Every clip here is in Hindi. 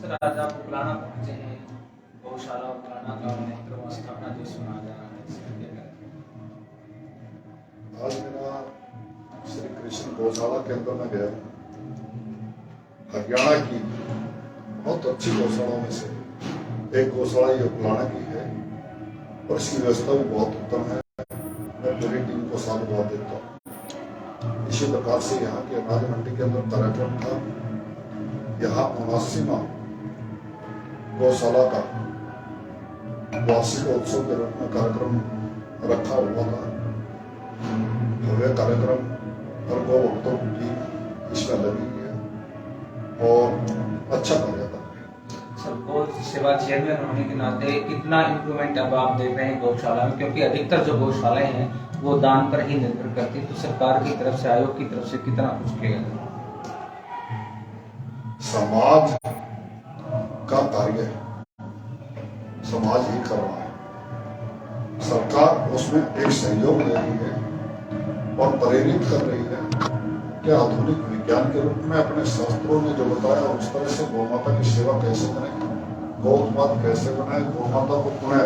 सर आज आप उकलाना पहुंचे हैं, गौशाला उकलाना का नेत्र स्थापना जो सुना जा रहा है, इसमें क्या कहें? आज मेरा श्री कृष्ण गौशाला के अंदर में गया। हरियाणा की बहुत अच्छी गौशालाओं में से एक गौशाला ये उकलाना की है और इसकी व्यवस्था भी बहुत उत्तम है। मैं पूरी टीम को साधुवाद देता हूँ। इसी प्रकार से यहाँ के अनाज मंडी के अंदर कार्यक्रम था। यहाँ 79वां गौशाला का वार्षिक उत्सव के रूप में कार्यक्रम रखा हुआ था। भव्य कार्यक्रम और गौ भक्तों की इसमें लगी है और अच्छा कार्य कर रहे हैं। सर गौ सेवा चेयरमैन होने के नाते कितना इम्प्रूवमेंट अब आप देख रहे हैं गौशाला में, क्योंकि अधिकतर जो गौशालाएं हैं वो दान पर ही निर्भर करती है, तो सरकार की तरफ से, आयोग की तरफ से कितना कुछ किया जाए? समाज का कार्य समाज ही कर रहा है। सरकार उसमें एक सहयोग दे रही है और प्रेरित कर रही है कि आधुनिक विज्ञान के रूप में अपने शास्त्रों ने जो बताया उस तरह से गौ माता की सेवा कैसे करें, गौ उत्पाद कैसे बनाए, गौ माता को पुनः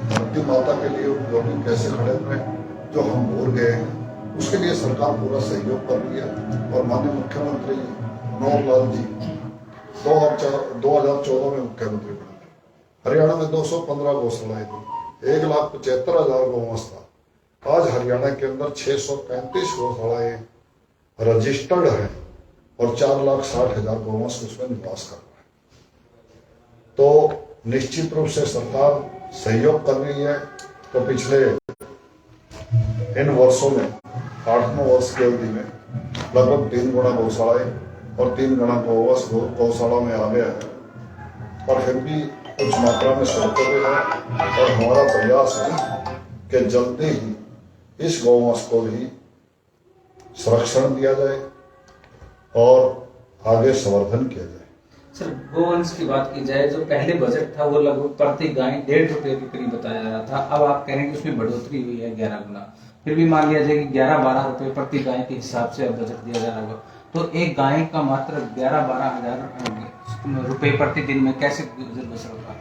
धरती माता के लिए उपयोगी कैसे खड़े करें, जो हम भूल गए हैं, उसके लिए सरकार पूरा सहयोग कर रही है। और माननीय मुख्यमंत्री मनोहर लाल जी 2014 में मुख्यमंत्री बने। हरियाणा में 215 गौशालाएं थी, 1,75,000 गौवंश था। आज हरियाणा के अंदर 635 गौशालाएं रजिस्टर्ड हैं और 4,60,000 गौवंश उसमें निवास कर रहे हैं। तो निश्चित रूप से सरकार सहयोग कर रही है। तो पिछले इन वर्षों में 8-9 वर्ष की अवधि में लगभग 3 गुना गौशालाएं और 3 गुना गौवंश गौशाला में आ गया है। और फिर भी कुछ मात्रा में सड़कों पे है और हमारा प्रयास है कि जल्दी ही इस गौवंश को भी संरक्षण दिया जाए और आगे संवर्धन किया जाए। सर गोवंश की बात की जाए, जो पहले बजट था वो लगभग प्रति गाय 1.5 रुपए के करीब बताया जा रहा था। अब आप कह रहे हैं कि उसमें बढ़ोतरी हुई है 11 गुना। फिर भी मान लिया जाए कि 11-12 रुपए प्रति गाय के हिसाब से अब बजट दिया जा रहा होगा, तो एक गाय का मात्र 11-12 हजार रुपए प्रति दिन में कैसे गुजर बसर होगा?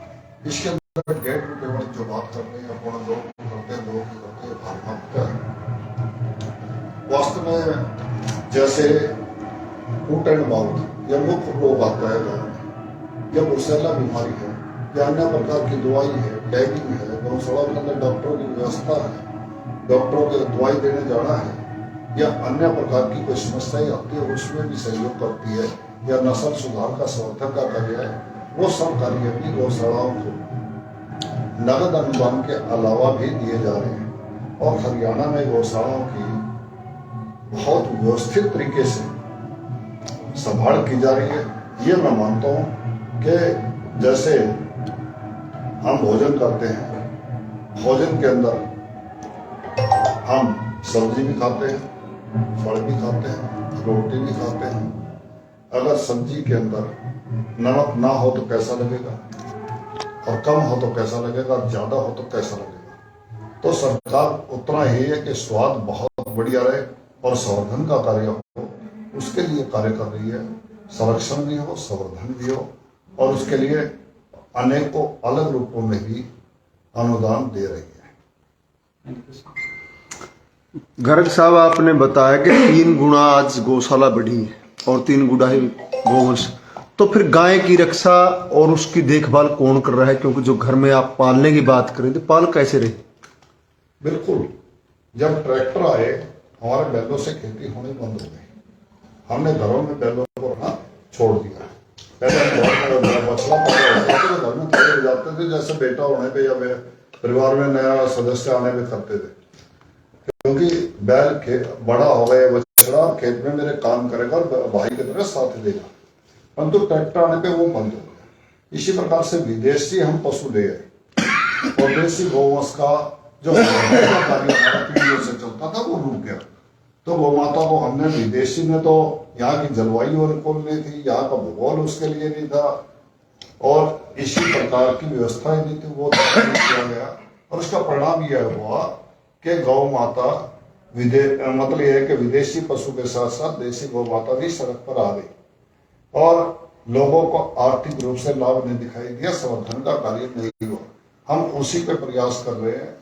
इसके अंदर 1.5 रुपए वाली जो बात करते हैं अपना लोग करते वास्तव में जैसे फुट एंड माउथ या मुख रोग आता है गाँव में, या ब्रुसेला बीमारी है या अन्य प्रकार की दवाई है, टैगिंग है, गौशाला के अंदर डॉक्टरों की व्यवस्था है, डॉक्टरों को दवाई देने जाना है, या अन्य प्रकार की कोई समस्याएं आती है उसमें भी सहयोग करती है, या नस्ल सुधार का समर्थन का कार्य है, वो सब कार्य भी गौशालाओं को नगद अनुदान के अलावा भी दिए जा रहे हैं। और हरियाणा में गौशालाओं की बहुत व्यवस्थित तरीके से संभाल की जा रही है। ये मैं मानता हूँ कि जैसे हम भोजन करते हैं, भोजन के अंदर हम सब्जी भी खाते हैं, फल भी खाते हैं, रोटी भी खाते हैं। अगर सब्जी के अंदर नमक ना हो तो कैसा लगेगा, और कम हो तो कैसा लगेगा, ज्यादा हो तो कैसा लगेगा। तो सरकार उतना ही है कि स्वाद बहुत बढ़िया रहे और संवर्धन का कार्य हो, उसके लिए कार्य कर रही है। संरक्षण भी हो, संवर्धन भी हो, और उसके लिए अनेकों अलग रूपों में भी अनुदान दे रही है। गर्ग साहब, आपने बताया कि 3 गुना आज गौशाला बढ़ी है और 3 गुना ही गोवंश, तो फिर गाय की रक्षा और उसकी देखभाल कौन कर रहा है? क्योंकि जो घर में आप पालने की बात करें तो पाल कैसे रही? बिल्कुल, जब ट्रैक्टर आए हमारे बैलों से खेती होनी बंद हो गई। हमने घरों में बैलों को रखना छोड़ दिया। पहले बछड़ा तो घर में थोड़े जाते थे, जैसे बेटा होने पे या परिवार में नया सदस्य आने पे करते थे, क्योंकि बैल बड़ा हो गया, बछड़ा खेत में मेरे काम करेगा और भाई की तरह साथ देगा। परंतु ट्रैक्टर आने पे वो बंद हो गया। इसी प्रकार से विदेशी हम पशु ले आए और देसी गौवंश का जो कार्य हमारा पीढ़ियों से चलता था वो रुक गया। तो गौ माता को हमने, विदेशी ने तो यहाँ की जलवायु अनुकूल नहीं थी, यहाँ का भूगोल उसके लिए नहीं था, और इसी प्रकार की व्यवस्था ही नहीं थी, वो किया गया। और उसका परिणाम यह हुआ कि गौ माता मतलब यह है कि विदेशी पशु के साथ साथ देसी गौ माता भी सड़क पर आ गई। और लोगों को आर्थिक रूप से लाभ नहीं दिखाई दिया, संवर्धन का कार्य नहीं हुआ। हम उसी पे प्रयास कर रहे हैं।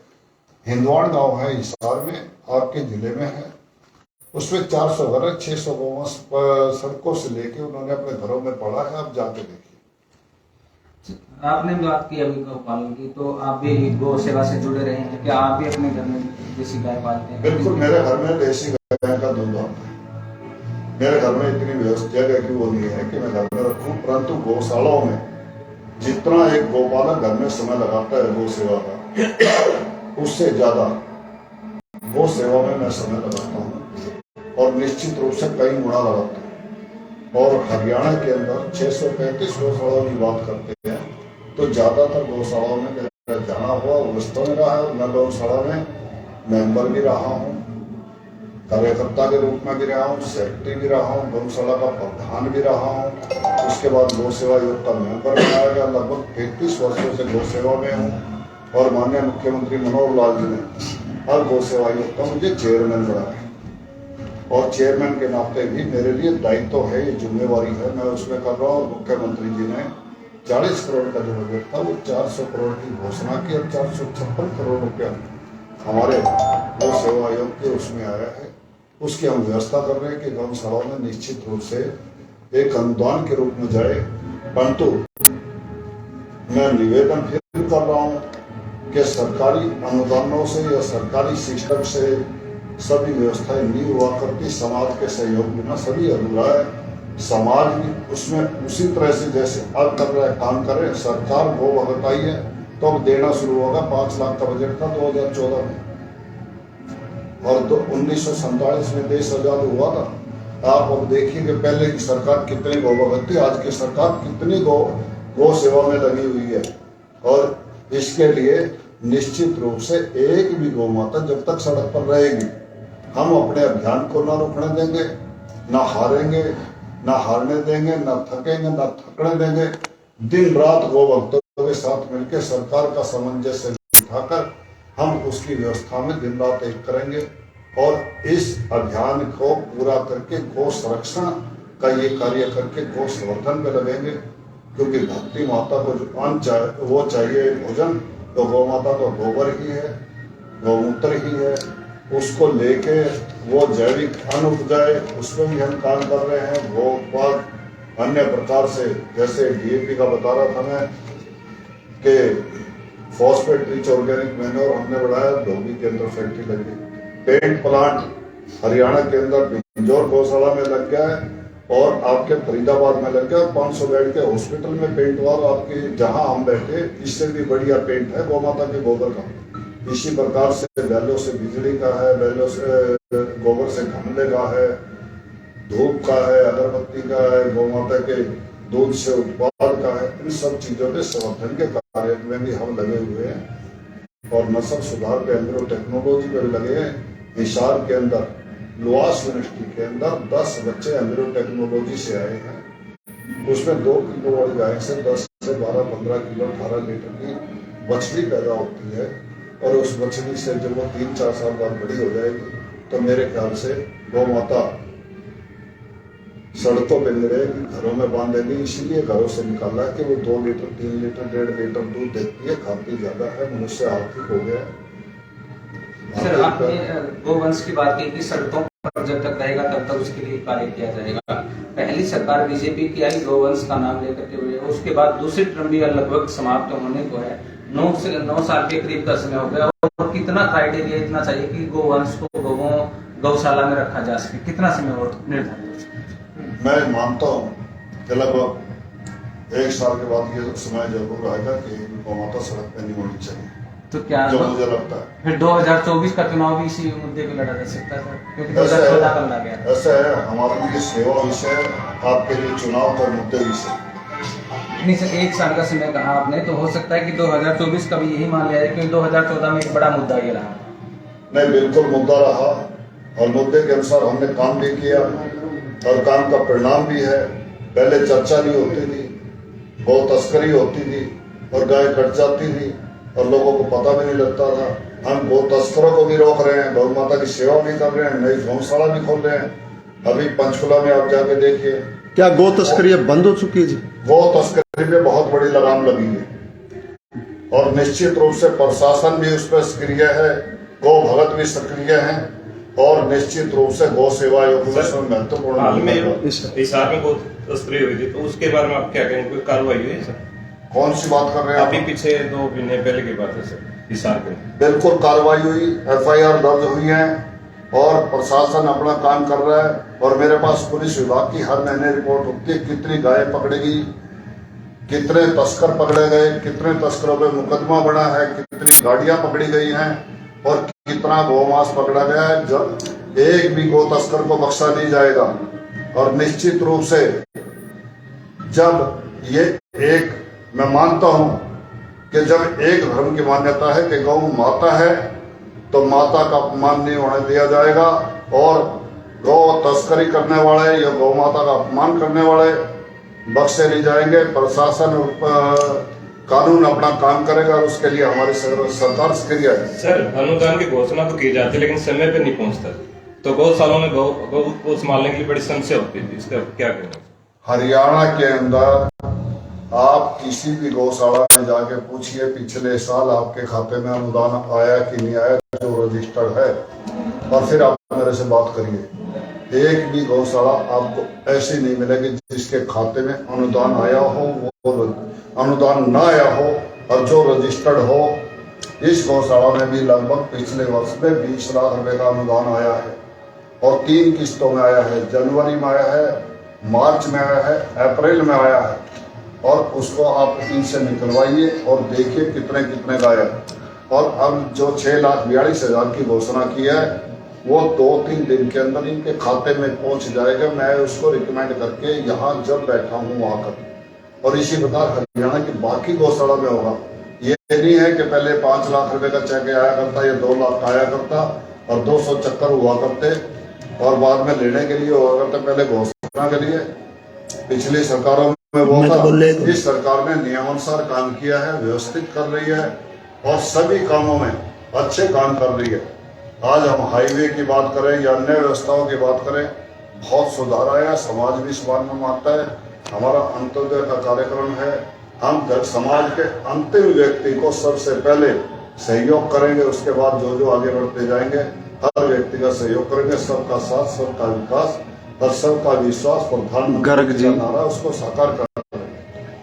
हिंदवाड़ गांव है हिसार में, आपके जिले में है, उसमें 400 घर है, 600 गौवंश सड़कों से लेके उन्होंने अपने घरों में पड़ा है। आप जाके देखिए। आपने बात की अभी गौ पालन की, तो आप भी गौ सेवा से जुड़े रहे हैं क्या? आप भी अपने घर में देसी गाय पालते हैं? बिल्कुल, मेरे घर में देसी गाय का दूध आता है। मेरे घर में इतनी व्यवस्था जगह की वो नहीं है कि मैं घर में रखूं, परंतु गौशालाओं में जितना एक गौपालक घर में समय लगाता है गौ सेवा का, उससे ज्यादा गौ सेवा में मैं समय लगाता हूँ और निश्चित रूप से कई गुना लगाता हूँ। और हरियाणा के अंदर 635 गौशालाओं की बात करते हैं तो ज्यादातर गौशालाओं में मेरा जाना हुआ अवस्था में रहा है। और मैं गौशाला में मेंबर भी रहा हूँ, कार्यकर्ता के रूप में भी रहा हूँ, सेक्रेटरी भी रहा हूँ, गौशाला का प्रधान भी रहा हूँ। उसके बाद गौ सेवा आयोग का मेंबर बनाया गया। लगभग 33 वर्षों से गौ सेवा में हूँ और माननीय मुख्यमंत्री मनोहर लाल जी ने हर गौ सेवा आयोग का मुझे चेयरमैन बनाया। और चेयरमैन के नाते भी मेरे लिए दायित्व है, ये जिम्मेवारी है, मैं उसमें कर रहा हूँ। और मुख्यमंत्री जी ने 40 करोड़ का जो बजट था वो 400 करोड़ की घोषणा की और 456 करोड़ रुपया हमारे गौ सेवा आयोग के उसमें आया है। उसकी हम व्यवस्था कर रहे हैं कि गौशालाओं में निश्चित रूप से एक अनुदान के रूप में जाए। परंतु मैं निवेदन फिर कर रहा हूँ कि सरकारी अनुदानों से या सरकारी सिस्टम से सभी व्यवस्थाएं नहीं हुआ करती। समाज के सहयोग बिना सभी अधूरा है। समाज भी उसमें उसी तरह से जैसे अब कर रहा है काम करे। सरकार गौ वक्त आई है तो अब देना शुरू होगा। 5 लाख का बजट था 2014 में और 1947 में देश आजाद हुआ था। आप अब देखिए कि पहले की सरकार कितनी गौ भगत थी, आज की सरकार कितनी गौ सेवा में लगी हुई है। और इसके लिए निश्चित रूप से एक भी गौ माता जब तक सड़क पर रहेगी हम अपने अभियान को न रुकने देंगे, न हारेंगे, न हारने देंगे, न थकेंगे, न थकने देंगे। दिन रात गौ भक्तों के साथ मिलकर सरकार का सामंजस्य बिठाकर हम उसकी व्यवस्था में दिन रात एक करेंगे और इस अभियान को पूरा करके गौ संरक्षण का ये कार्य करके गौ संवर्धन पे लगेंगे। क्योंकि धरती माता को जो अन्न वो चाहिए भोजन, तो गौ माता तो गोबर ही है, गौमूत्र ही है। उसको लेके वो जैविक अन्न उपजाए, उसमें भी हम काम कर रहे हैं। गौ उत्पाद अन्य प्रकार से, जैसे DAP का बता रहा था मैं कि फॉस्फेट रिच ऑर्गेनिक मैन्योर हमने बढ़ाया, धोबी के अंदर फैक्ट्री लगी। पेंट प्लांट हरियाणा के अंदर पिंजौर गौशाला में लग गया है और आपके फरीदाबाद में लग गया। 500 बेड के हॉस्पिटल में पेंट वाल आपके जहां हम बैठे इससे भी बढ़िया पेंट है गौ माता के गोबर का। इसी प्रकार से बैलों से बिजली का है, बैलों से गोबर से गमले का है, धूप का है, अगरबत्ती का है, गौ माता के दूध से उत्पाद का है। इन सब चीजों के संवर्धन के कार्य में भी हम लगे हुए हैं और नस्ल सुधार पे एम्ब्रियो टेक्नोलॉजी पे भी लगे हैं। हिसार के अंदर लुआस यूनिवर्सिटी के अंदर 10 बच्चे एम्ब्रियो टेक्नोलॉजी से आए हैं। उसमें 2 किलो वाली गाय से 10 से 12, 15 किलो 18 लीटर की बछड़ी पैदा होती है और उस बछड़ी से जब वो 3-4 साल बाद बड़ी हो जाएगी तो मेरे ख्याल से गौ माता सड़कों पे नहीं रहेगी, घरों में बांधेगी। इसीलिए घरों से निकाला है कि वो 2 लीटर, 3 लीटर, 1.5 लीटर दूध देती है, खाती ज्यादा है। मनुष्य आर्थिक हो गया है। सर, आपने गोवंश की बात की कि सड़कों पर जब तक रहेगा तब तक उसके लिए कार्य किया जाएगा। पहली सरकार बीजेपी की आई गोवंश का नाम लेकर के हुए, उसके बाद दूसरी टर्म भी लगभग समाप्त होने को है। 9 साल के करीब का समय हो गया और कितना क्राइटेरिया इतना चाहिए कि गोवंश को गौशाला में रखा जा सके? कितना समय और निर्धारित? मैं मानता हूँ कि लगभग 1 साल के बाद ये समय जरूर आएगा कि गौ माता सड़क पे नहीं होनी चाहिए। तो क्या जो मुझे लगता है फिर 2024 का चुनाव भी इसी मुद्दे को लड़ा जा सकता है? क्योंकि 2014 का लड़ा गया। ऐसा है, हमारे लिए सेवा विषय, आपके लिए चुनाव का मुद्दे विषय। नहीं सर, 1 साल का समय कहा आपने, तो हो सकता है कि 2024 का भी यही मान लिया जाए, क्योंकि 2014 में एक बड़ा मुद्दा ये रहा। नहीं, बिल्कुल मुद्दा रहा और मुद्दे के अनुसार हमने काम भी किया और काम का परिणाम भी है। पहले चर्चा नहीं होती थी, गौ तस्करी होती थी और गाय कट जाती थी और लोगों को पता भी नहीं लगता था। हम गौ तस्करों को भी रोक रहे हैं, गौ माता की सेवा भी कर रहे हैं, नई गौशाला भी खोल रहे हैं। अभी पंचकुला में आप जाके देखिए, क्या गौ तस्करी अब बंद हो चुकी है जी? गौ तस्करी पे बहुत बड़ी लगाम लगी है और निश्चित रूप से प्रशासन भी उस पर सक्रिय है, गौ भगत भी सक्रिय हैं और निश्चित रूप से गौ सेवा योग में इसमें महत्वपूर्ण हाल में इस- हिसार में गौ तस्करी हुई थी, तो उसके बारे में आप क्या कहेंगे? कोई कार्रवाई हुई है सर? कौन सी बात कर रहे हैं अभी आप? पीछे 2 महीने पहले की बात है सर, हिसार में। बिल्कुल कार्रवाई हुई, FIR दर्ज हुई है और प्रशासन अपना काम कर रहा है और मेरे पास पुलिस विभाग की हर महीने रिपोर्ट होती है, कितनी गायें पकड़ी गई, कितने तस्कर पकड़े गए, कितने तस्करों पे मुकदमा बना है, कितनी गाड़ियां पकड़ी गई हैं और कितना गौमांस पकड़ा गया है। जब एक भी गौ तस्कर को बख्शा नहीं जाएगा और निश्चित रूप से जब ये एक, मैं मानता हूं कि जब एक धर्म की मान्यता है कि गौ माता है तो माता का अपमान नहीं होने दिया जाएगा और गौ तस्करी करने वाले या गौ माता का अपमान करने वाले बख्शे नहीं जाएंगे। प्रशासन कानून अपना काम करेगा और उसके लिए हमारी सरकार सक्रिय है। सर, अनुदान की घोषणा तो की जाती है लेकिन समय पे नहीं पहुंचता, तो गौशालाओं में गौ को संभालने के लिए बड़ी समस्या होती थी, इसका क्या कहना? हरियाणा के अंदर आप किसी भी गौशाला में जाके पूछिए पिछले साल आपके खाते में अनुदान आया कि नहीं आया, जो रजिस्टर्ड है, और फिर आप मेरे से बात करिए। एक भी गौशाला आपको ऐसी नहीं मिलेगी जिसके खाते में अनुदान आया हो, वो अनुदान ना आया हो और जो रजिस्टर्ड हो। इस गौशाला में भी लगभग पिछले वर्ष में 20 लाख रुपए का अनुदान आया है और 3 किस्तों में आया है। जनवरी में आया है, मार्च में आया है, अप्रैल में आया है और उसको आप इनसे निकलवाइए और देखिए कितने कितने गाय। और अब जो 6,42,000 की घोषणा की है वो 2-3 दिन के अंदर इनके खाते में पहुंच जाएगा। मैं उसको रिकमेंड करके यहाँ जब बैठा हूँ वहां कर और इसी प्रकार हरियाणा की बाकी गौशाला में होगा। ये नहीं है कि पहले 5 लाख रुपए का चेक आया करता या 2 लाख आया करता और 200 चक्कर हुआ करते और बाद में लेने के लिए हुआ करते, पहले घोषणा के लिए। पिछली सरकारों में वो था, इस सरकार ने नियमानुसार काम किया है, व्यवस्थित कर रही है और सभी कामों में अच्छे काम कर रही है। आज हम हाईवे की बात करें या अन्य व्यवस्थाओं की बात करें, बहुत सुधार आया, समाज भी इस बात में मानता है। हमारा अंत्योदय का कार्यक्रम है, हम समाज के अंतिम व्यक्ति को सबसे पहले सहयोग करेंगे, उसके बाद जो जो आगे बढ़ते जाएंगे हर व्यक्ति का सहयोग करेंगे। सबका साथ, सबका विकास और सबका विश्वास, प्रधानमंत्री जी नारा उसको साकार कर।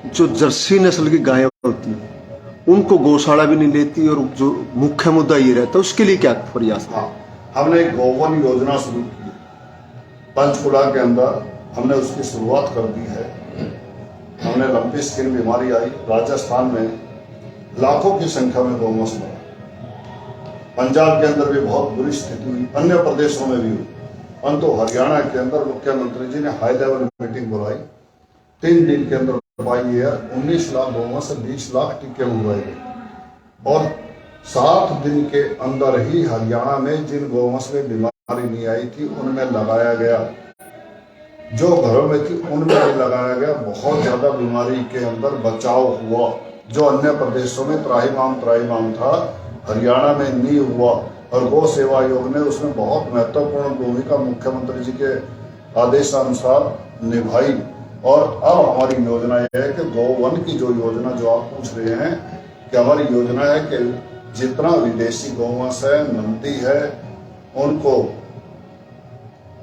जो जर्सी नस्ल की गायें होती हैं उनको गौशाला भी नहीं लेती और जो मुख्य मुद्दा ये रहता है उसके लिए क्या प्रयास है? हाँ, हमने एक गोवन योजना शुरू की, पंचकुला के अंदर हमने उसकी शुरुआत कर दी है। हमने लंबी स्किन बीमारी आई, राजस्थान में लाखों की संख्या में गौमूत्र मरा, पंजाब के अंदर भी बहुत बुरी स्थिति हुई, अन्य प्रदेशों में भी हुई। परंतु हरियाणा के अंदर मुख्यमंत्री जी ने हाई लेवल मीटिंग बुलाई, 3 दिन के अंदर 19 लाख गौवंश से 20 लाख टीके मंगवाए गए और 7 दिन के अंदर ही हरियाणा में जिन गौवंश में बीमारी नहीं आई थी उनमें लगाया गया, जो घरों में थी उनमें भी लगाया गया। बहुत ज्यादा बीमारी के अंदर बचाव हुआ, जो अन्य प्रदेशों में त्राहिमाम था, हरियाणा में नहीं हुआ और गौ सेवा योग ने उसमें बहुत महत्वपूर्ण भूमिका मुख्यमंत्री जी के आदेशानुसार निभाई। और अब हमारी योजना यह है कि गौवन की जो योजना जो आप पूछ रहे हैं, कि हमारी योजना है कि जितना विदेशी गौवंश है, नंदी है, उनको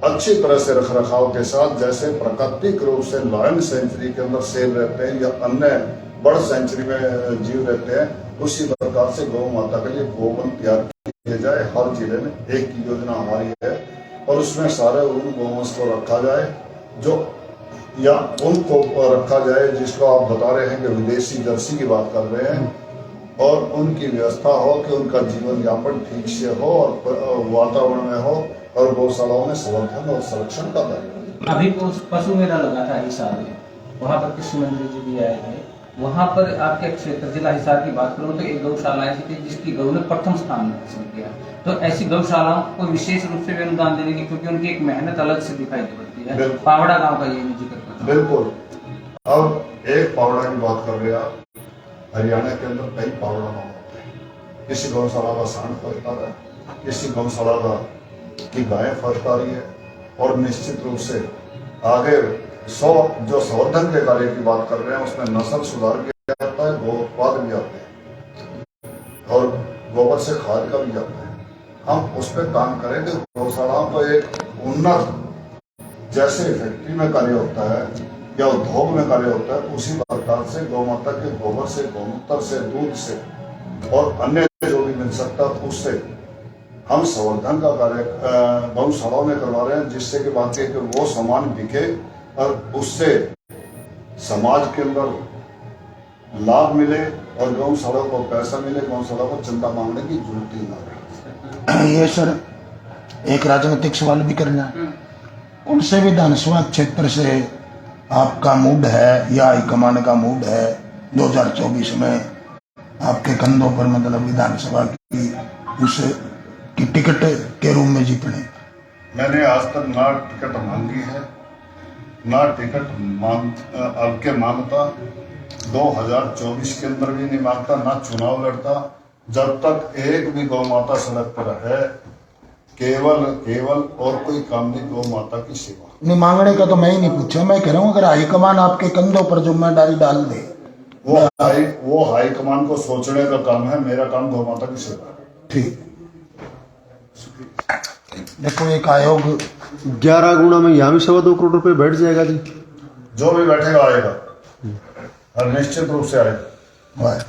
अच्छी तरह से रख रखाव के साथ, जैसे प्राकृतिक रूप से लायन सेंचुरी के अंदर शेर रहते हैं या अन्य बर्ड सेंचुरी में जीव रहते हैं, उसी प्रकार से गौ माता के लिए गोवन तैयार किया जाए। हर जिले में एक की योजना हमारी है और उसमें सारे उन गौवंश को रखा जाए जो, या उनको रखा जाए जिसको आप बता रहे हैं कि विदेशी जर्सी की बात कर रहे हैं, और उनकी व्यवस्था हो कि उनका जीवन यापन ठीक से हो और वातावरण में हो और गौशालाओं में संवर्धन और संरक्षण का कार्य। अभी पशु मेला लगा था हिसार में, वहाँ पर कृषि मंत्री जी भी आए थे। वहाँ पर आपके क्षेत्र जिला हिसार की बात करूँ तो एक गौशाला ऐसी थी जिसकी गौ ने प्रथम स्थान हासिल किया। तो ऐसी गौशालाओं को विशेष रूप से अनुदान देने की, क्योंकि उनकी एक मेहनत अलग से दिखाई देती है। पावड़ा गाँव का ये जिक्र करता हूं। बिल्कुल। अब एक पावड़ा की बात कर रहे आप, हरियाणा के अंदर कई पावड़ा गाँव होते हैं। किसी गौशाला का सांड फर्स्ट आ रहा है, किसी गौशाला का की गायें फर्स्ट आ रही है और निश्चित रूप से आगे 100 जो संवर्धन के कार्य की बात कर रहे हैं उसमें नस्ल सुधार किया जाता है, गो उत्पाद भी आते हैं और गोबर से खाद का भी आता है। हम उस पर काम करें कि गौशालाओं को एक उन्नत, जैसे फैक्ट्री में कार्य होता है या उद्योग में कार्य होता है, उसी प्रकार से गौ माता के गोबर से, गौमूत्र से, दूध से और अन्य जो भी मिल सकता है उससे हम संवर्धन का कार्य गौशालाओं में करवा रहे हैं, जिससे कि बात है कि वो सामान बिके और उससे समाज के अंदर लाभ मिले और गौशाला को पैसा मिले, गौशाला को चंदा मांगने की जरूरत ही ना रहे। ये सर एक राजनीतिक सवाल भी करना है। उनसे विधानसभा क्षेत्र से आपका मूड है या हाईकमान का मूड है 2024 में आपके कंधों पर, मतलब विधानसभा की उस की टिकट के रूप में जीतने? मैंने आज तक ना टिकट मांगी है, ना टिकट अब के मांगता, 2024 के अंदर भी नहीं मांगता, ना चुनाव लड़ता, जब तक एक भी गौ माता सड़क पर है। केवल और कोई काम नहीं, गौ माता की सेवा। नहीं, मांगने का तो मैं ही नहीं पूछा, मैं कह रहा हूँ अगर हाईकमान आपके कंधों पर जिम्मेदारी डाल दे, वो हाईकमान को सोचने का काम है, मेरा काम गौ माता की सेवा है। ठीक। देखो एक आयोग 11 गुना में यहाँ भी 2.25 करोड़ रुपए बैठ जाएगा जी। जो भी बैठेगा आएगा और निश्चित रूप से आएगा। वाह।